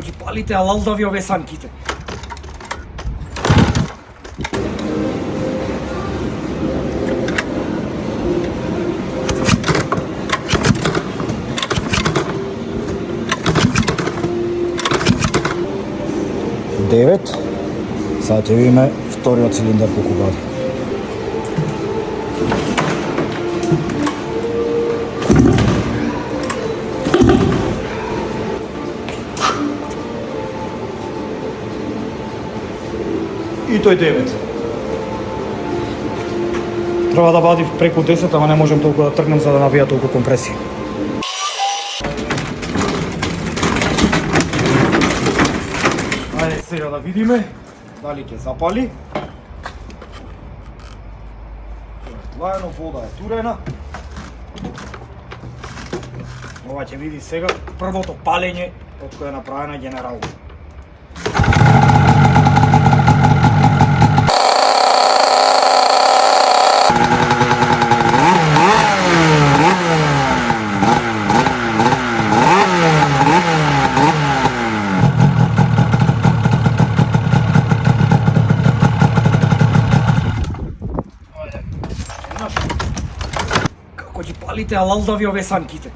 Како ќе палите алалдави ове санките? Девет. Сега ќе видиме вториот цилиндар колку вади. И тој 9. Треба да вади преку 10, ама не можем толку да тргнем за да набија толку компресија. Ајде сега да видиме дали ќе запали. Лајно, вода е турена. Ова ќе види сега првото палење од кое е направена генерално. Како ќе палите алалдави ове санките?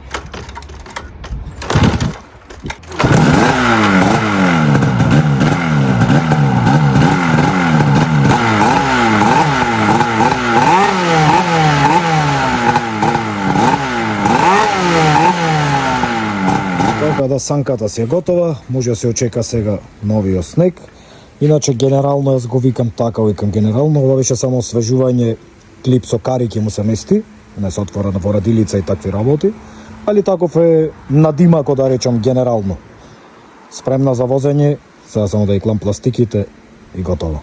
Кога санката си е готова, може да се очека сега новиот снег. Иначе генерално јас го викам така, генерално, ова беше само освежување, клип со карики му се мести, не се отвора на порадилица и такви работи, али таков е надимако да речам генерално. Спремна за возење, сега само да иклам пластиките и готово.